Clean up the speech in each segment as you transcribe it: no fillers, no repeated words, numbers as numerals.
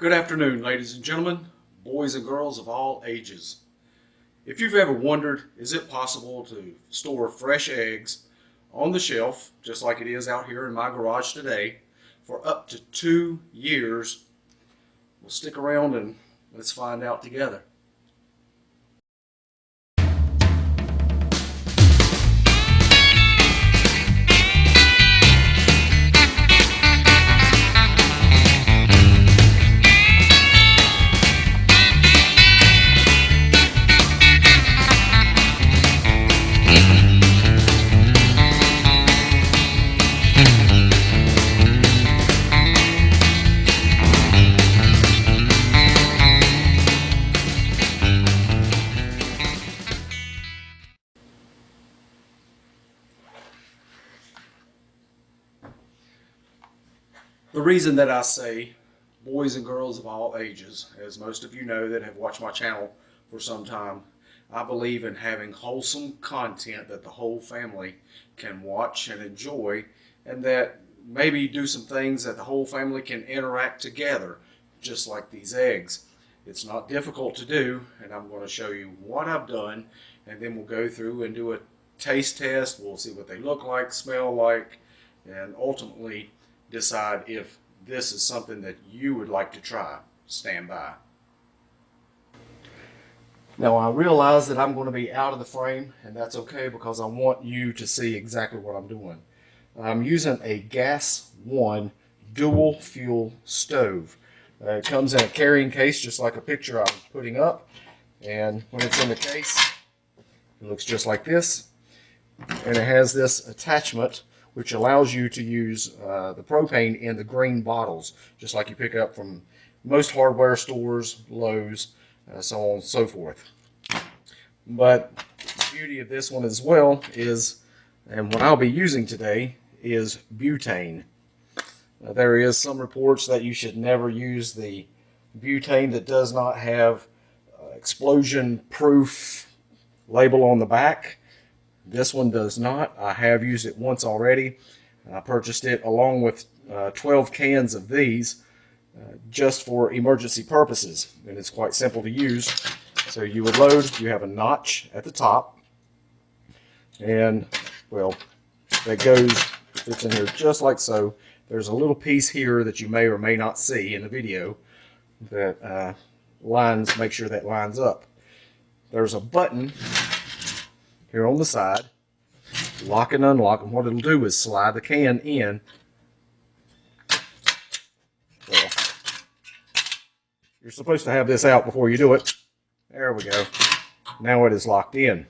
Good afternoon, ladies and gentlemen, boys and girls of all ages. If you've ever wondered, is it possible to store fresh eggs on the shelf, just like it is out here in my garage today, for up to 2 years? Well, stick around and let's find out together. The reason that I say boys and girls of all ages, as most of you know that have watched my channel for some time, I believe in having wholesome content that the whole family can watch and enjoy, and that maybe do some things that the whole family can interact together, just like these eggs. It's not difficult to do, and I'm going to show you what I've done, and then we'll go through and do a taste test. We'll see what they look like, smell like, and ultimately decide if this is something that you would like to try. Stand by. Now I realize that I'm going to be out of the frame, and that's okay because I want you to see exactly what I'm doing. I'm using a gas 1 dual fuel stove. It comes in a carrying case just like a picture I'm putting up, and when it's in the case it looks just like this, and it has this attachment which allows you to use the propane in the green bottles, just like you pick up from most hardware stores, Lowe's, so on and so forth. But the beauty of this one as well is, and what I'll be using today, is butane. There is some reports that you should never use the butane that does not have explosion-proof label on the back. This one does not. I have used it once already. I purchased it along with 12 cans of these just for emergency purposes, and it's quite simple to use. So you would load, you have a notch at the top, and well, that fits in here just like so. There's a little piece here that you may or may not see in the video that make sure that lines up. There's a button here on the side, lock and unlock, and what it'll do is slide the can in. Well, you're supposed to have this out before you do it. There we go. Now it is locked in.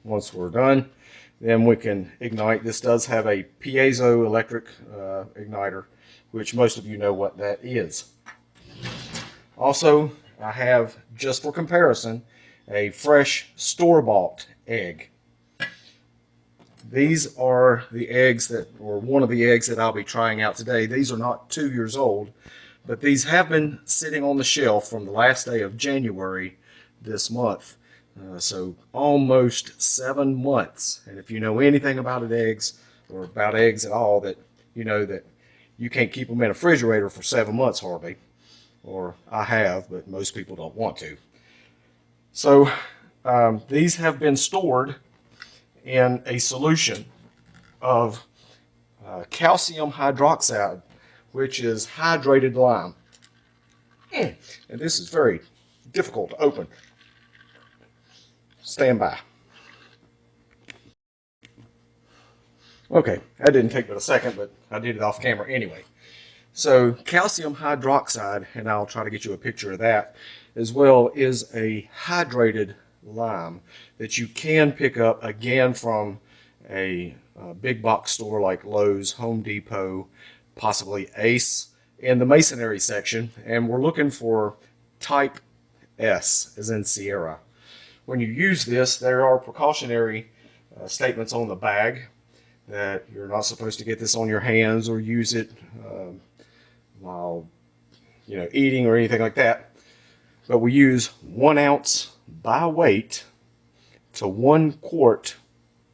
Once we're done, then we can ignite. This does have a piezoelectric igniter, which most of you know what that is. Also, I have, just for comparison, a fresh store-bought egg. These are the eggs or one of the eggs that I'll be trying out today. These are not 2 years old, but these have been sitting on the shelf from the last day of January this month. So almost 7 months. And if you know anything about eggs, or about eggs at all, that you know that you can't keep them in a refrigerator for 7 months hardly. Or I have, but most people don't want to. So these have been stored in a solution of calcium hydroxide, which is hydrated lime. And this is very difficult to open. Stand by. Okay, that didn't take but a second, but I did it off camera anyway. So calcium hydroxide, and I'll try to get you a picture of that as well, is a hydrated lime that you can pick up again from a big box store like Lowe's, Home Depot, possibly Ace, in the masonry section, and we're looking for type S, as in Sierra. When you use this, there are precautionary statements on the bag that you're not supposed to get this on your hands or use it while eating or anything like that. But we use 1 ounce by weight to 1 quart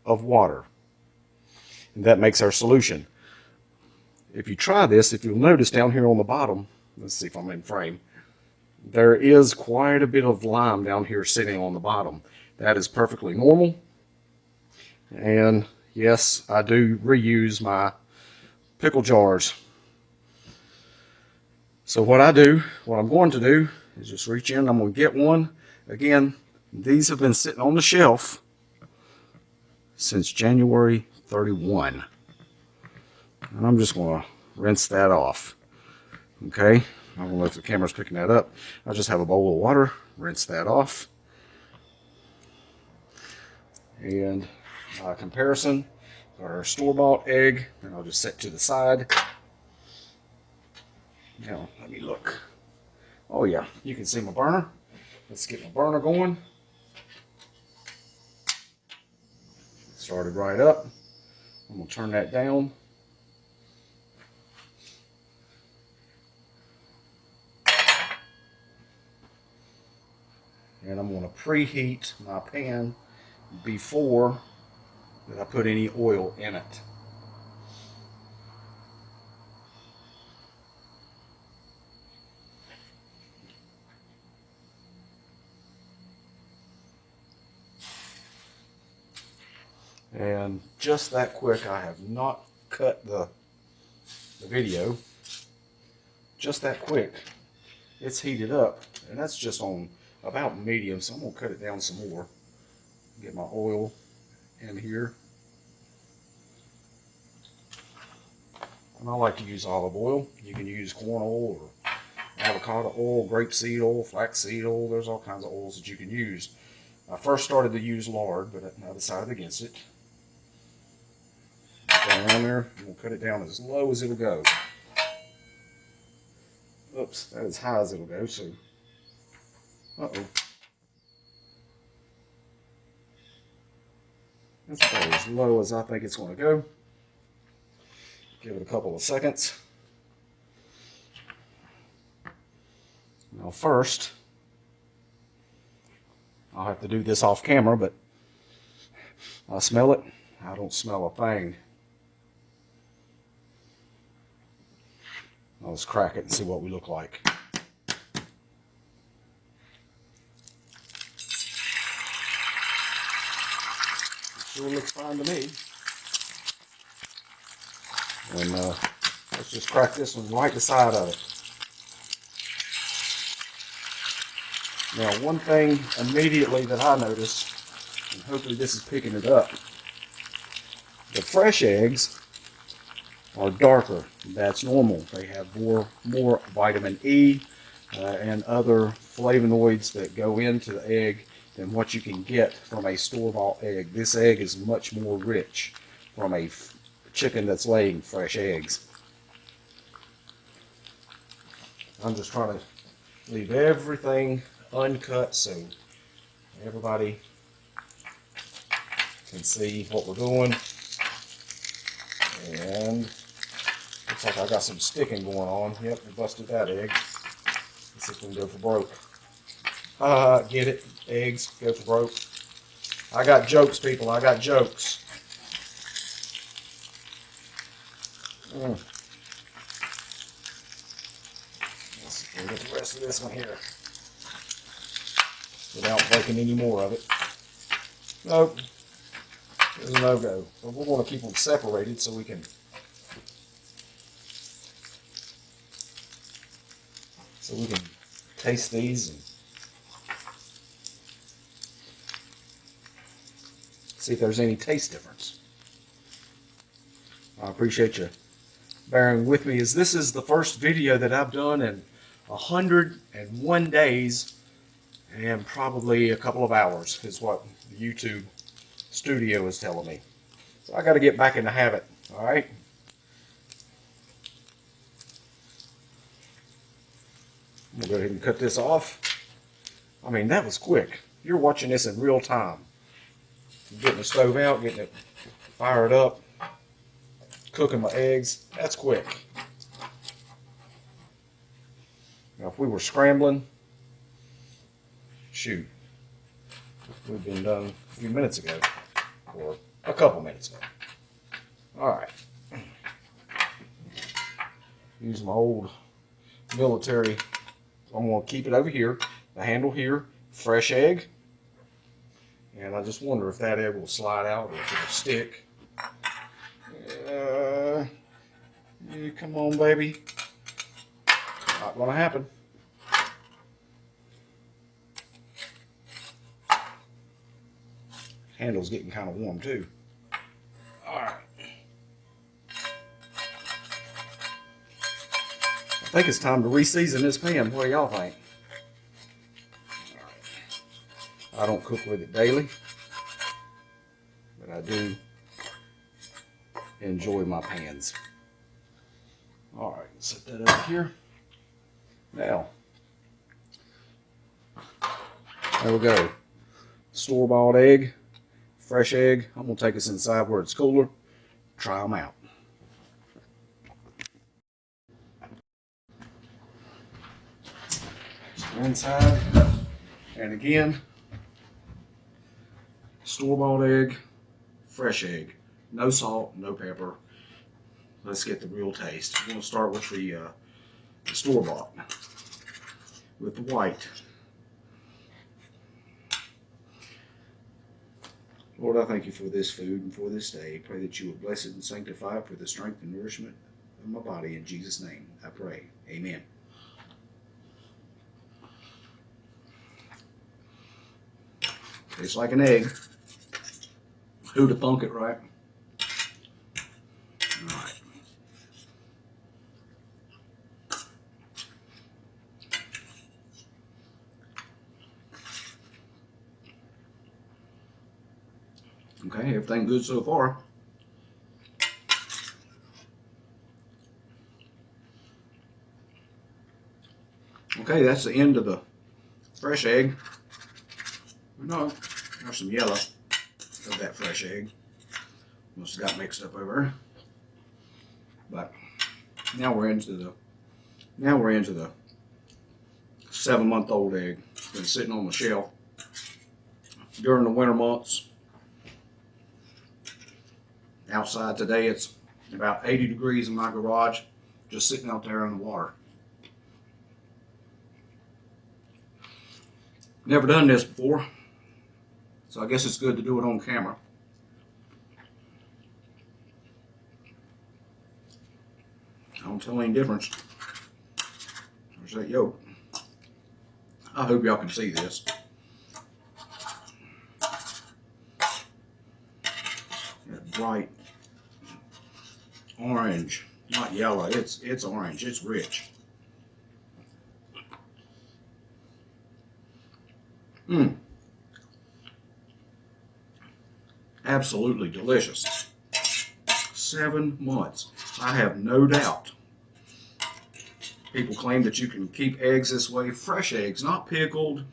of water, and that makes our solution. if you try this, if you'll notice down here on the bottom, let's see if I'm in frame, there is quite a bit of lime down here sitting on the bottom. That is perfectly normal. And yes, I do reuse my pickle jars. So what I'm going to do is just reach in, I'm going to get one. Again, these have been sitting on the shelf since January 31. And I'm just going to rinse that off. Okay, I don't know if the camera's picking that up. I'll just have a bowl of water, rinse that off. And by comparison, our store-bought egg, and I'll just set to the side. Now, let me look. Oh yeah, you can see my burner. Let's get my burner going. Started right up. I'm going to turn that down. And I'm going to preheat my pan before that I put any oil in it. And just that quick, I have not cut the video. Just that quick, it's heated up, and that's just on about medium, so I'm going to cut it down some more. Get my oil in here. And I like to use olive oil. You can use corn oil or avocado oil, grapeseed oil, flaxseed oil. There's all kinds of oils that you can use. I first started to use lard, but I decided against it. Down there, I'm going to cut it down as low as it'll go. Oops, that's as high as it'll go, so. Uh-oh. That's about as low as I think it's going to go. Give it a couple of seconds. Now first, I'll have to do this off camera, but I smell it. I don't smell a thing. I'll just crack it and see what we look like. It sure looks fine to me. And let's just crack this one right the side of it. Now, one thing immediately that I noticed, and hopefully this is picking it up, the fresh eggs are darker. That's normal. They have more vitamin E and other flavonoids that go into the egg than what you can get from a store-bought egg. This egg is much more rich from a chicken that's laying fresh eggs. I'm just trying to leave everything uncut so everybody can see what we're doing. And looks like I got some sticking going on. Yep, we busted that egg. Let's see if we can go for broke. Get it? Eggs go for broke. I got jokes, people. I got jokes. Let's get the rest of this one here without breaking any more of it. Nope. There's a no-go. But we're going to keep them separated so we can taste these and see if there's any taste difference. I appreciate you bearing with me, as this is the first video that I've done in 101 days and probably a couple of hours is what the YouTube studio is telling me. So I got to get back in the habit. All right. I'm gonna go ahead and cut this off. I mean, that was quick. You're watching this in real time. I'm getting the stove out, getting it fired up, cooking my eggs. That's quick. Now, if we were scrambling, shoot, we'd been done a few minutes ago, or a couple minutes ago. All right. Use my old military. I'm going to keep it over here, the handle here, fresh egg. And I just wonder if that egg will slide out or if it'll stick. Yeah, come on, baby. Not going to happen. Handle's getting kind of warm too. All right. I think it's time to re-season this pan. What do y'all think? All right. I don't cook with it daily, but I do enjoy my pans. All right, set that over here. Now, there we go. Store-bought egg, fresh egg. I'm gonna take us inside where it's cooler. Try them out. Inside, and again, store-bought egg, fresh egg, no salt, no pepper. Let's get the real taste. I'm going to start with the store-bought, with the white. Lord, I thank you for this food and for this day. Pray that you will bless it and sanctify it for the strength and nourishment of my body. In Jesus' name, I pray. Amen. Tastes like an egg. Who'd have thunk it, right? All right. Okay, everything good so far. Okay, that's the end of the fresh egg. No, there's some yellow of that fresh egg. Must have got mixed up over. But now we're into the 7-month-old egg. It's been sitting on the shelf during the winter months. Outside today it's about 80 degrees in my garage, just sitting out there in the water. Never done this before, so I guess it's good to do it on camera. I don't tell any difference. There's that yolk. I hope y'all can see this. That bright orange, not yellow. It's orange. It's rich. Absolutely delicious. 7 months. I have no doubt. People claim that you can keep eggs this way. Fresh eggs, not pickled,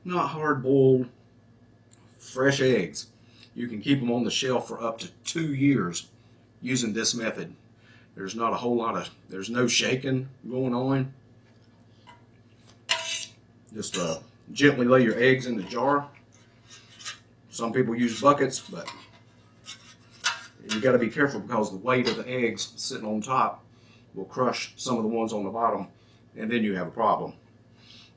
not hard boiled. Fresh eggs. You can keep them on the shelf for up to 2 years using this method. There's not a whole lot of, there's no shaking going on. Just gently lay your eggs in the jar. Some people use buckets, but you got to be careful because the weight of the eggs sitting on top will crush some of the ones on the bottom, and then you have a problem.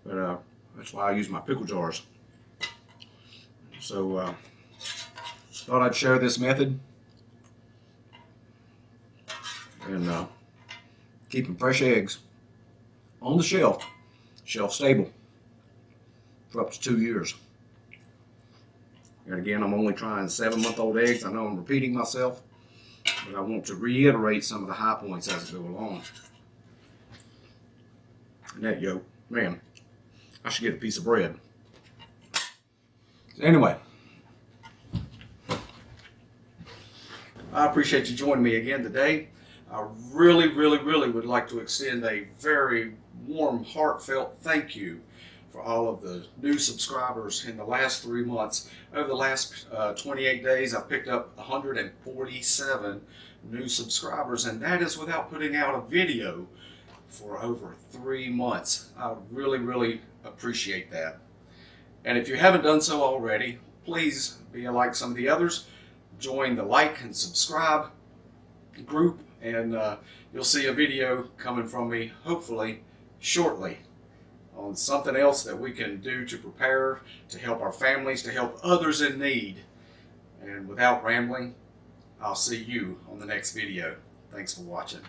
But that's why I use my pickle jars. So thought I'd share this method and keeping fresh eggs on the shelf stable for up to 2 years. And again, I'm only trying 7-month-old eggs. I know I'm repeating myself, but I want to reiterate some of the high points as I go along. And that yolk, man, I should get a piece of bread. So anyway, I appreciate you joining me again today. I really would like to extend a very warm, heartfelt thank you for all of the new subscribers in the last 3 months. Over the last 28 days, I've picked up 147 new subscribers, and that is without putting out a video for over 3 months. I really appreciate that. And if you haven't done so already, please be like some of the others. Join the like and subscribe group, and you'll see a video coming from me, hopefully, shortly, on something else that we can do to prepare, to help our families, to help others in need. And without rambling, I'll see you on the next video. Thanks for watching.